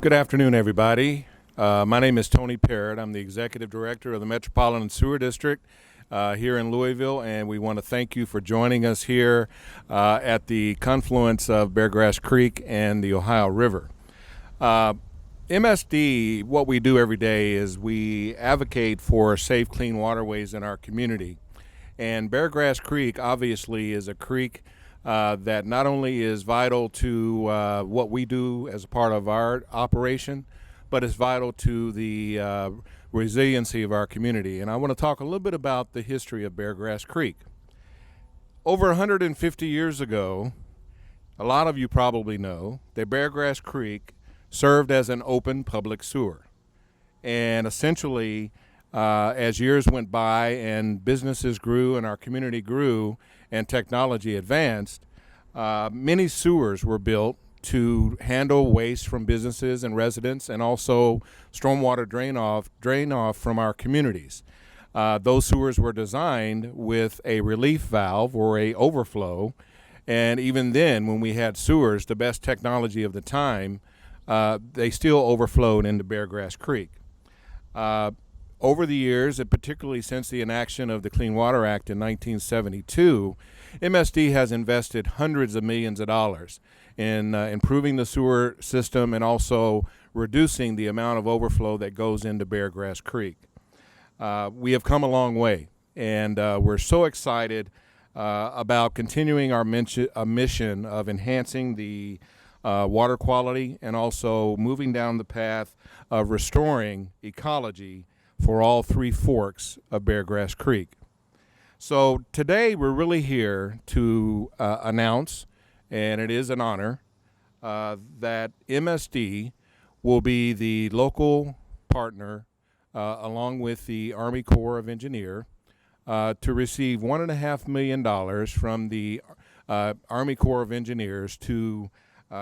Good afternoon, everybody. My name is Tony Parrott. I'm the Executive Director of the Metropolitan Sewer District here in Louisville, and we want to thank you for joining us here at the confluence of Beargrass Creek and the Ohio River. MSD, what we do every day is we advocate for safe, clean waterways in our community. And Beargrass Creek obviously is a creek that not only is vital to what we do as a part of our operation, but is vital to the resiliency of our community. And I want to talk a little bit about the history of Beargrass Creek. Over 150 years ago, a lot of you probably know that Beargrass Creek served as an open public sewer. And essentially, as years went by and businesses grew and our community grew and technology advanced, many sewers were built to handle waste from businesses and residents, and also stormwater drain off from our communities. Those sewers were designed with a relief valve or a overflow, and even then, when we had sewers, the best technology of the time, they still overflowed into Beargrass Creek. Over the years, and particularly since the enactment of the Clean Water Act in 1972, MSD has invested hundreds of millions of dollars in improving the sewer system and also reducing the amount of overflow that goes into Beargrass Creek. We have come a long way, and we're so excited about continuing our mission of enhancing the water quality and also moving down the path of restoring ecology for all three forks of Beargrass Creek. So today we're really here to announce, and it is an honor, that MSD will be the local partner along with the Army Corps of Engineers to receive $1.5 million from the Army Corps of Engineers to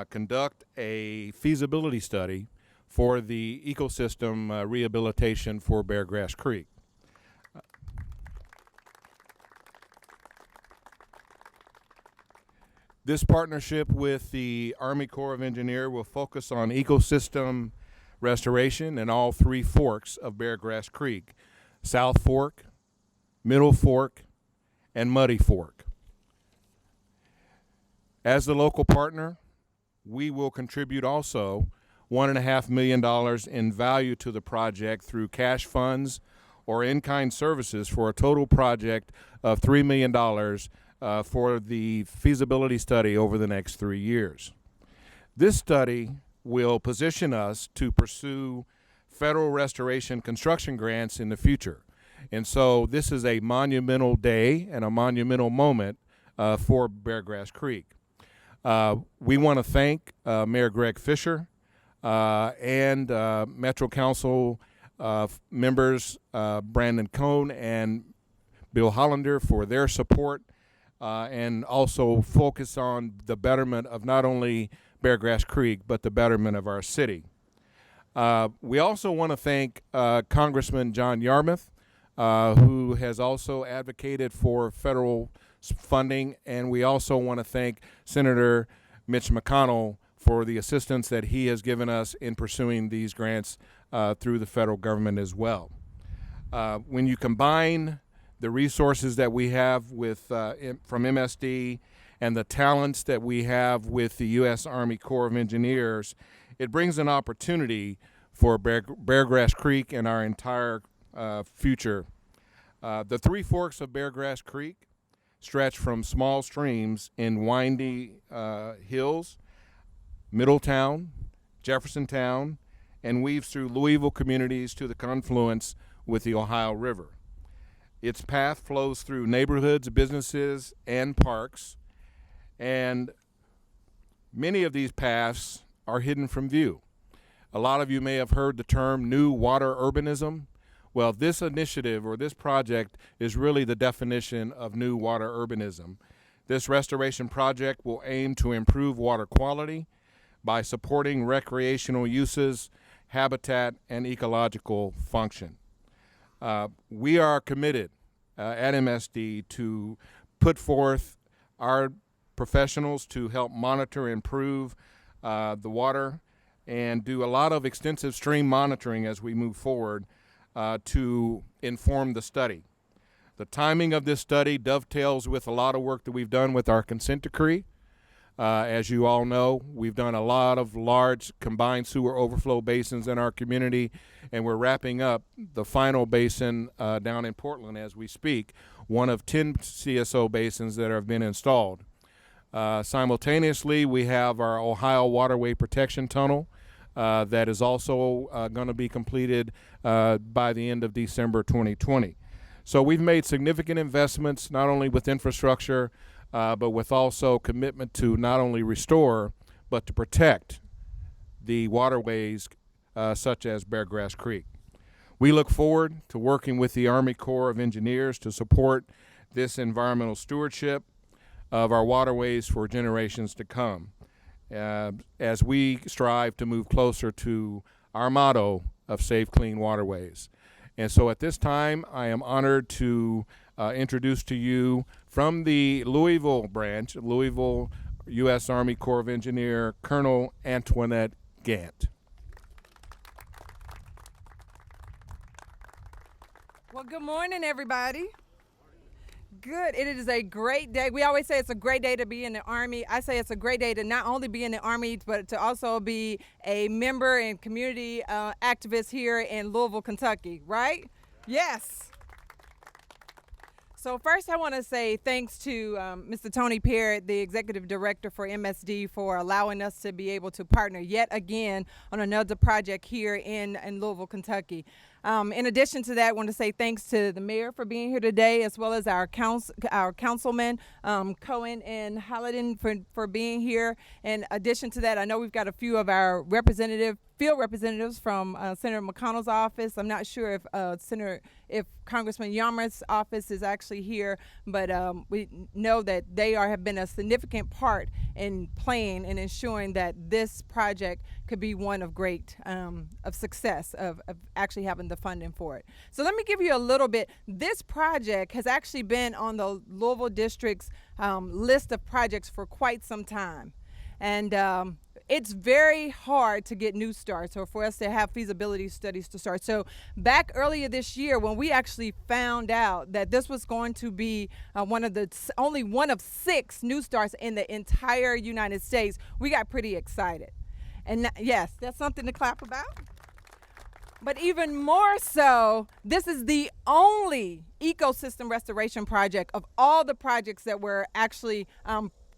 conduct a feasibility study for the ecosystem rehabilitation for Beargrass Creek. This partnership with the Army Corps of Engineers will focus on ecosystem restoration in all three forks of Beargrass Creek: South Fork, Middle Fork, and Muddy Fork. As the local partner, we will contribute also $1.5 million in value to the project through cash funds or in-kind services for a total project of $3 million for the feasibility study over the next 3 years. This study will position us to pursue federal restoration construction grants in the future. And so this is a monumental day and a monumental moment for Beargrass Creek. We want to thank Mayor Greg FISCHER and Metro Council members Brandon COAN and Bill Hollander for their support and also focus on the betterment of not only Beargrass Creek but the betterment of our city. We also want to thank Congressman John Yarmouth, who has also advocated for federal funding, and we also want to thank Senator Mitch McConnell for the assistance that he has given us in pursuing these grants through the federal government as well. When you combine the resources that we have with from MSD and the talents that we have with the U.S. Army Corps of Engineers, it brings an opportunity for Beargrass Creek and our entire future. The three forks of Beargrass Creek stretch from small streams in windy hills, Middletown, Jeffersontown, and weaves through Louisville communities to the confluence with the Ohio River. Its path flows through neighborhoods, businesses, and parks, and many of these paths are hidden from view. A lot of you may have heard the term new water urbanism. Well, this initiative or this project is really the definition of new water urbanism. This restoration project will aim to improve water quality by supporting recreational uses, habitat, and ecological function. We are committed at MSD to put forth our professionals to help monitor and improve the water and do a lot of extensive stream monitoring as we move forward to inform the study. The timing of this study dovetails with a lot of work that we've done with our consent decree. As you all know, we've done a lot of large combined sewer overflow basins in our community, and we're wrapping up the final basin down in Portland as we speak, one of 10 CSO basins that have been installed. Simultaneously, we have our Ohio Waterway Protection Tunnel that is also going to be completed by the end of December 2020. So we've made significant investments, not only with infrastructure, but with also commitment to not only restore, but to protect the waterways such as Beargrass Creek. We look forward to working with the Army Corps of Engineers to support this environmental stewardship of our waterways for generations to come, as we strive to move closer to our motto of safe, clean waterways. And so at this time, I am honored to introduce to you from the Louisville branch, Louisville U.S. Army Corps of Engineer, Colonel Antoinette Gant. Well, good morning, everybody. Good. It is a great day. We always say it's a great day to be in the Army. I say it's a great day to not only be in the Army, but to also be a member and community activist here in Louisville, Kentucky, right? Yes. So first I want to say thanks to Mr. Tony Parrott, the Executive Director for MSD, for allowing us to be able to partner yet again on another project here in Louisville, Kentucky. In addition to that, I want to say thanks to the mayor for being here today, as well as our councilmen, COAN and HOLLANDER, for being here. In addition to that, I know we've got a few of our field representatives from Senator McConnell's office. I'm not sure if Congressman Yarmouth's office is actually here, but we know that they have been a significant part in playing and ensuring that this project could be one of great of success of actually having the funding for it. So let me give you a little bit. This project has actually been on the Louisville District's list of projects for quite some time. And it's very hard to get new starts or for us to have feasibility studies to start. So back earlier this year, when we actually found out that this was going to be only one of 6 new starts in the entire United States, we got pretty excited. And yes, that's something to clap about. But even more so, this is the only ecosystem restoration project of all the projects that were actually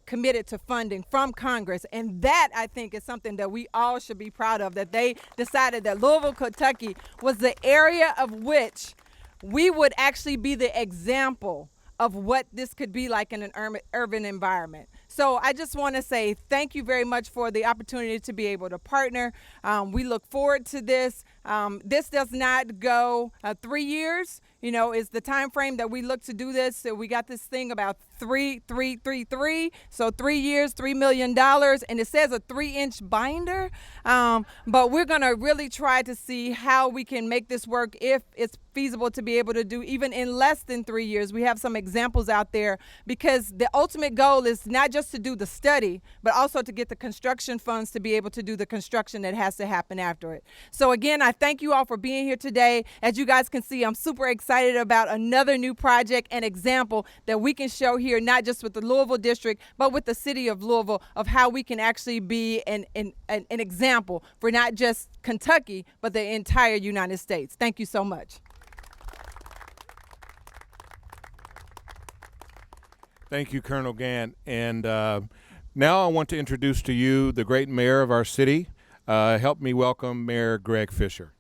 committed to funding from Congress. And that, I think, is something that we all should be proud of, that they decided that Louisville, Kentucky was the area of which we would actually be the example of what this could be like in an urban environment. So I just want to say thank you very much for the opportunity to be able to partner. We look forward to this. This does not go 3 years. You know, is the time frame that we look to do this. So we got this thing about 3, 3, 3, 3. So 3 years, $3 million, and it says a 3-inch binder. But we're gonna really try to see how we can make this work if it's feasible to be able to do even in less than 3 years. We have some examples out there, because the ultimate goal is not just to do the study, but also to get the construction funds to be able to do the construction that has to happen after it. So again, I thank you all for being here today. As you guys can see, I'm super excited about another new project and example that we can show here, not just with the Louisville District, but with the city of Louisville, of how we can actually be an example for not just Kentucky, but the entire United States. Thank you so much. Thank you, Colonel Gant. And now I want to introduce to you the great mayor of our city. Help me welcome Mayor Greg FISCHER.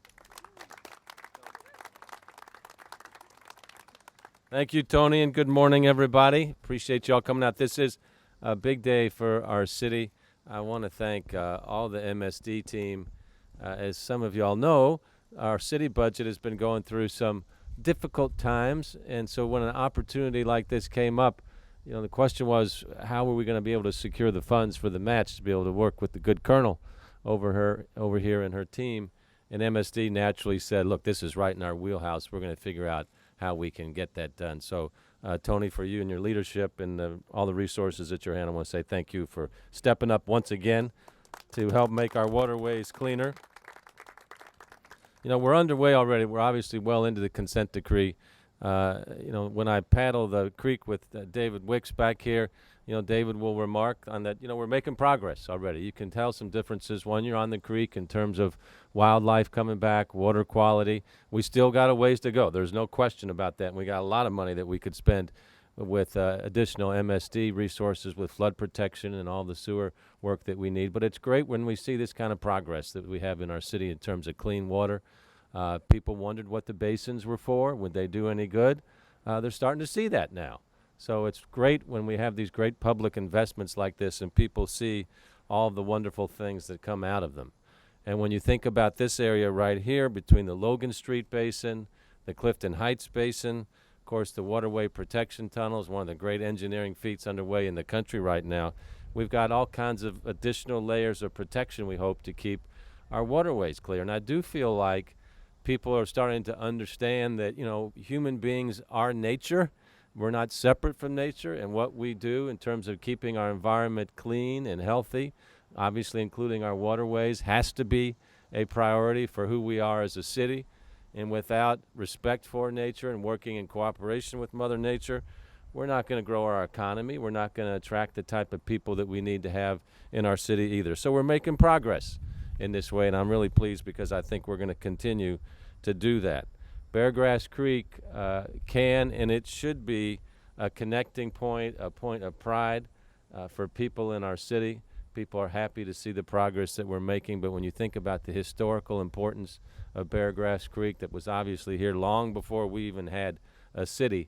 Thank you, Tony, and good morning, everybody. Appreciate you all coming out. This is a big day for our city. I want to thank all the MSD team. As some of you all know, our city budget has been going through some difficult times, and so when an opportunity like this came up, you know, the question was, how are we going to be able to secure the funds for the match to be able to work with the good colonel over here and her team? And MSD naturally said, look, this is right in our wheelhouse. We're going to figure out how we can get that done. So, Tony, for you and your leadership and all the resources at your hand, I want to say thank you for stepping up once again. to help make our waterways cleaner. You know, we're underway already. We're obviously well into the consent decree. You know, when I paddle the creek with David Wicks back here, you know, David will remark on that, you know, we're making progress already. You can tell some differences when you're on the creek in terms of wildlife coming back, water quality. We still got a ways to go. There's no question about that. And we got a lot of money that we could spend with additional MSD resources, with flood protection and all the sewer work that we need. But it's great when we see this kind of progress that we have in our city in terms of clean water. People wondered what the basins were for. Would they do any good? They're starting to see that now. So it's great when we have these great public investments like this and people see all of the wonderful things that come out of them. And when you think about this area right here between the Logan Street Basin, the Clifton Heights Basin, of course the Waterway Protection Tunnel is one of the great engineering feats underway in the country right now. We've got all kinds of additional layers of protection we hope to keep our waterways clear. And I do feel like people are starting to understand that, you know, human beings are nature. We're not separate from nature, and what we do in terms of keeping our environment clean and healthy, obviously including our waterways, has to be a priority for who we are as a city. And without respect for nature and working in cooperation with Mother Nature, we're not going to grow our economy. We're not going to attract the type of people that we need to have in our city either. So we're making progress in this way, and I'm really pleased because I think we're going to continue to do that. Beargrass Creek can and it should be a connecting point, a point of pride for people in our city. People are happy to see the progress that we're making, but when you think about the historical importance of Beargrass Creek that was obviously here long before we even had a city,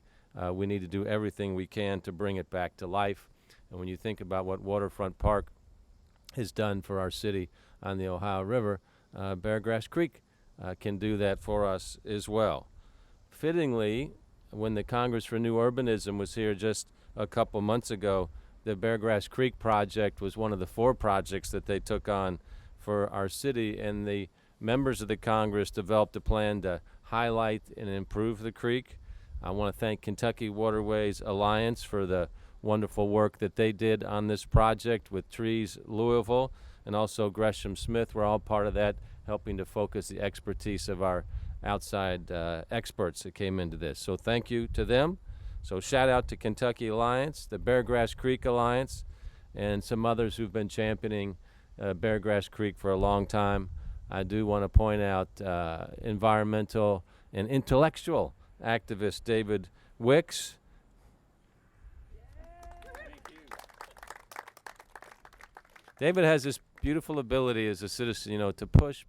we need to do everything we can to bring it back to life. And when you think about what Waterfront Park has done for our city on the Ohio River, Beargrass Creek can do that for us as well. Fittingly, when the Congress for New Urbanism was here just a couple months ago, the Beargrass Creek project was one of the 4 projects that they took on for our city, and the members of the Congress developed a plan to highlight and improve the creek. I want to thank Kentucky Waterways Alliance for the wonderful work that they did on this project with Trees Louisville, and also Gresham Smith. We're all part of that, helping to focus the expertise of our outside experts that came into this. So thank you to them. So shout out to Kentucky Alliance, the Beargrass Creek Alliance, and some others who've been championing Beargrass Creek for a long time. I do want to point out environmental and intellectual activist David Wicks. David has this beautiful ability as a citizen, you know, to push,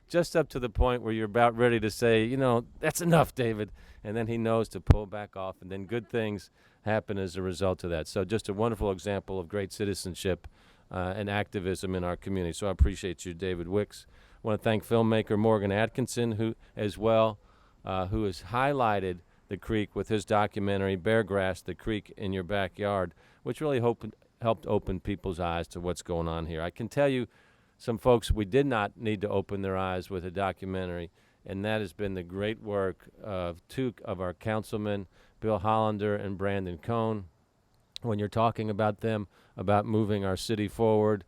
just up to the point where you're about ready to say, you know, that's enough, David. And then he knows to pull back off, and then good things happen as a result of that. So just a wonderful example of great citizenship and activism in our community. So I appreciate you, David Wicks. I want to thank filmmaker Morgan Atkinson, who has highlighted the creek with his documentary, Beargrass, The Creek in Your Backyard, which really helped open people's eyes to what's going on here. I can tell you some folks we did not need to open their eyes with a documentary, and that has been the great work of 2 of our councilmen, Bill Hollander and Brandon COAN. When you're talking about them, about moving our city forward,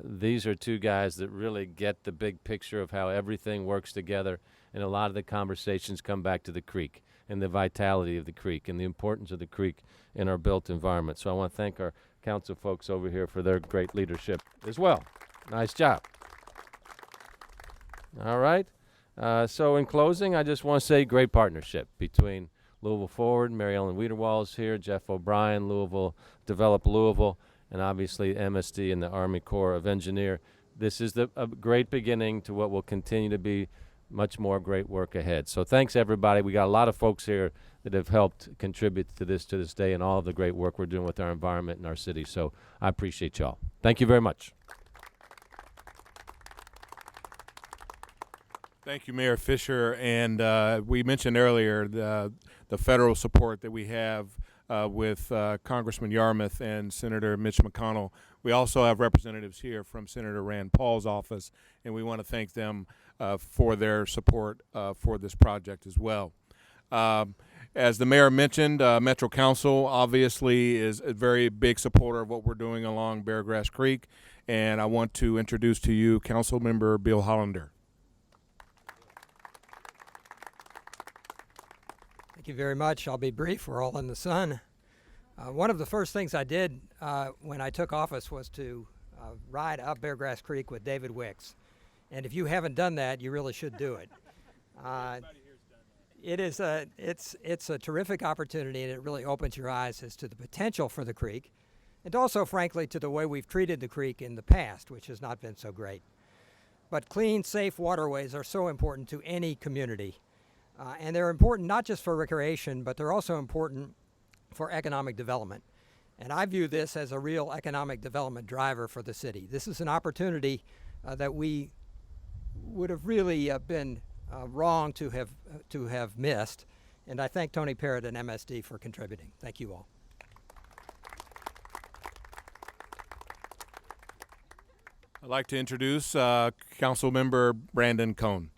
these are 2 guys that really get the big picture of how everything works together, and a lot of the conversations come back to the creek and the vitality of the creek and the importance of the creek in our built environment. So I want to thank our council folks over here for their great leadership as well. Nice job. All right. So in closing, I just want to say great partnership between Louisville Forward, Mary Ellen Wiederwall is here, Jeff O'Brien, Develop Louisville, and obviously MSD and the Army Corps of Engineers. This is a great beginning to what will continue to be much more great work ahead. So thanks, everybody. We got a lot of folks here that have helped contribute to this day and all of the great work we're doing with our environment and our city. So I appreciate y'all. Thank you very much. Thank you, Mayor Fisher. And we mentioned earlier the federal support that we have with Congressman Yarmouth and Senator Mitch McConnell. We also have representatives here from Senator Rand Paul's office, and we want to thank them for their support for this project as well. As the mayor mentioned, Metro Council obviously is a very big supporter of what we're doing along Beargrass Creek, and I want to introduce to you Council Member Bill Hollander. Thank you very much. I'll be brief. We're all in the sun. One of the first things I did when I took office was to ride up Beargrass Creek with David Wicks. And if you haven't done that, you really should do it. It's a terrific opportunity, and it really opens your eyes as to the potential for the creek, and also, frankly, to the way we've treated the creek in the past, which has not been so great. But clean, safe waterways are so important to any community. And they're important not just for recreation, but they're also important for economic development. And I view this as a real economic development driver for the city. This is an opportunity that we would have really been wrong to have missed. And I thank Tony Parrott and MSD for contributing. Thank you all. I'd like to introduce Council Member Brandon COAN.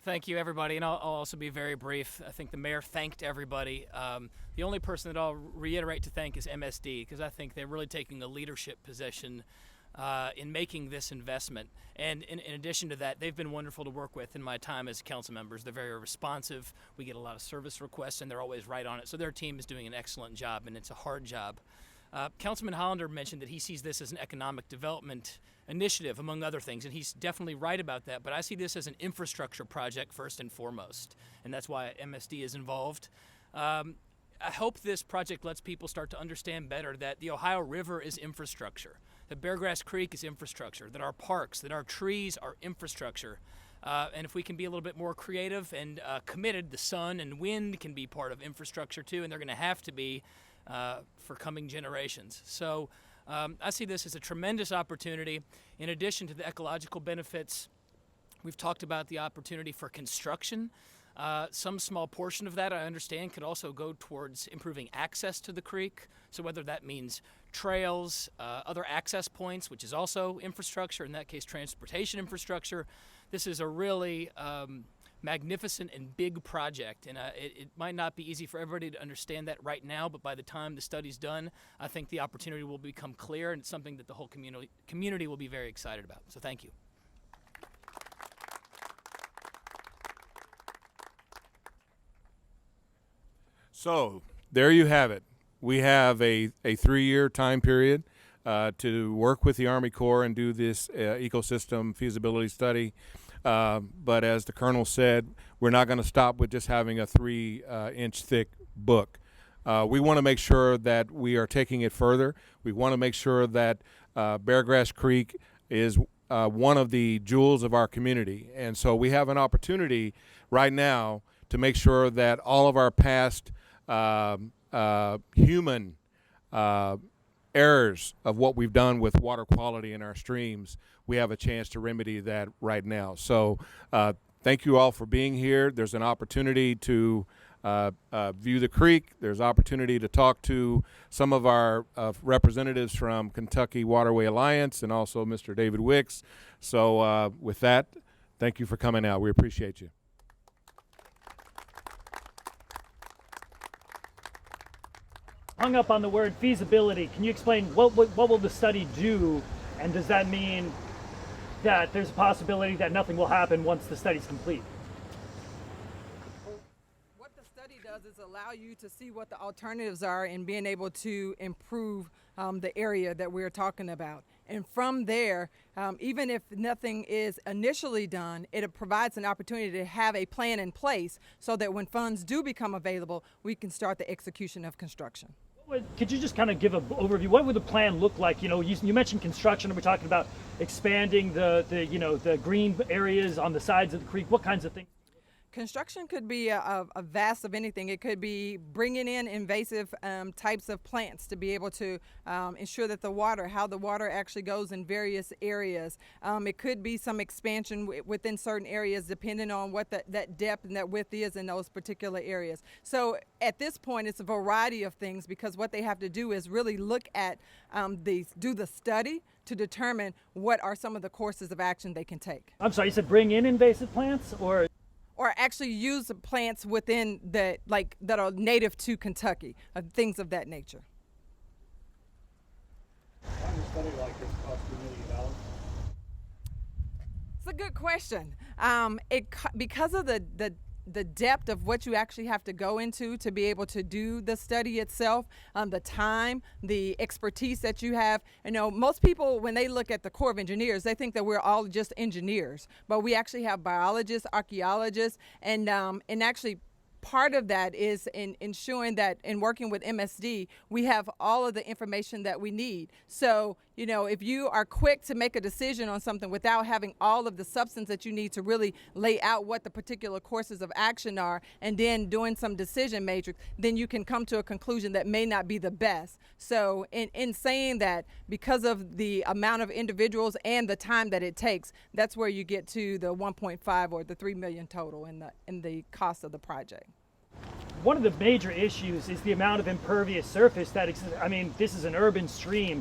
Thank you, everybody, and I'll also be very brief. I think the mayor thanked everybody. The only person that I'll reiterate to thank is MSD, because I think they're really taking a leadership position in making this investment. And in addition to that, they've been wonderful to work with in my time as council members. They're very responsive. We get a lot of service requests, and they're always right on it. So their team is doing an excellent job, and it's a hard job. Councilman Hollander mentioned that he sees this as an economic development initiative, among other things, and he's definitely right about that, but I see this as an infrastructure project first and foremost, and that's why MSD is involved. I hope this project lets people start to understand better that the Ohio River is infrastructure, that Beargrass Creek is infrastructure, that our parks, that our trees are infrastructure, and if we can be a little bit more creative and committed, the sun and wind can be part of infrastructure too, and they're going to have to be for coming generations. So I see this as a tremendous opportunity. In addition to the ecological benefits, we've talked about the opportunity for construction. Some small portion of that, I understand, could also go towards improving access to the creek. So whether that means trails, other access points, which is also infrastructure, in that case transportation infrastructure, this is a really magnificent and big project, and it might not be easy for everybody to understand that right now, but by the time the study's done, I think the opportunity will become clear, and it's something that the whole community will be very excited about. So thank you. So there you have it. We have a 3-year time period to work with the Army Corps and do this ecosystem feasibility study. But as the Colonel said, we're not going to stop with just having a 3-inch thick book. We want to make sure that we are taking it further. We want to make sure that Beargrass Creek is one of the jewels of our community. And so we have an opportunity right now to make sure that all of our past human errors of what we've done with water quality in our streams, we have a chance to remedy that right now. So thank you all for being here. There's an opportunity to view the creek. There's opportunity to talk to some of our representatives from Kentucky Waterway Alliance and also Mr. David Wicks. So with that, thank you for coming out. We appreciate you. Hung up on the word feasibility. Can you explain what will the study do, and does that mean that there's a possibility that nothing will happen once the study's complete? What the study does is allow you to see what the alternatives are in being able to improve the area that we're talking about. And from there, even if nothing is initially done, it provides an opportunity to have a plan in place so that when funds do become available, we can start the execution of construction. Could you just kind of give an overview? What would the plan look like? You know, you mentioned construction, and we're talking about expanding the green areas on the sides of the creek. What kinds of things? Construction could be a vast of anything. It could be bringing in invasive types of plants to be able to ensure that how the water actually goes in various areas. It could be some expansion within certain areas depending on what that depth and that width is in those particular areas. So at this point, it's a variety of things because what they have to do is really look at do the study to determine what are some of the courses of action they can take. I'm sorry, you said bring in invasive plants, or actually use the plants within that are native to Kentucky, things of that nature. why would a study like this cost $2 million? It's a good question. Because of the depth of what you actually have to go into to be able to do the study itself, the time, the expertise that you have. You know, most people, when they look at the Corps of Engineers, they think that we're all just engineers, but we actually have biologists, archaeologists, and actually part of that is in ensuring that in working with MSD, we have all of the information that we need. So, you know, if you are quick to make a decision on something without having all of the substance that you need to really lay out what the particular courses of action are, and then doing some decision matrix, then you can come to a conclusion that may not be the best. So in saying that, because of the amount of individuals and the time that it takes, that's where you get to the 1.5 or the 3 million total in the cost of the project. One of the major issues is the amount of impervious surface that exists. I mean, this is an urban stream.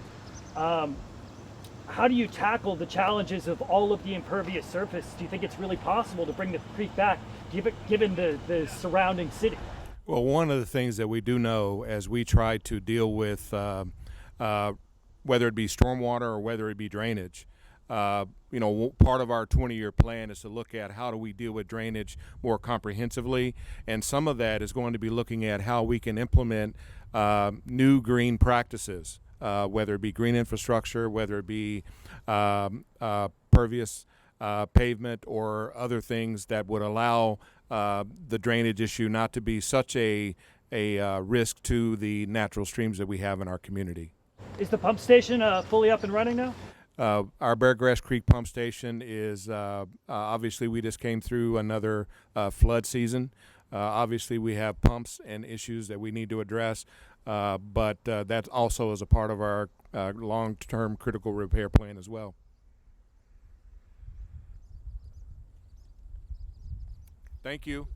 How do you tackle the challenges of all of the impervious surface? Do you think it's really possible to bring the creek back, given the surrounding city? Well, one of the things that we do know as we try to deal with whether it be stormwater or whether it be drainage, you know, part of our 20-year plan is to look at how do we deal with drainage more comprehensively, and some of that is going to be looking at how we can implement new green practices, whether it be green infrastructure, whether it be pervious pavement or other things that would allow the drainage issue not to be such a risk to the natural streams that we have in our community. Is the pump station fully up and running now? Our Beargrass Creek pump station is obviously we just came through another flood season. Obviously we have pumps and issues that we need to address, but that also is a part of our long-term critical repair plan as well. Thank you.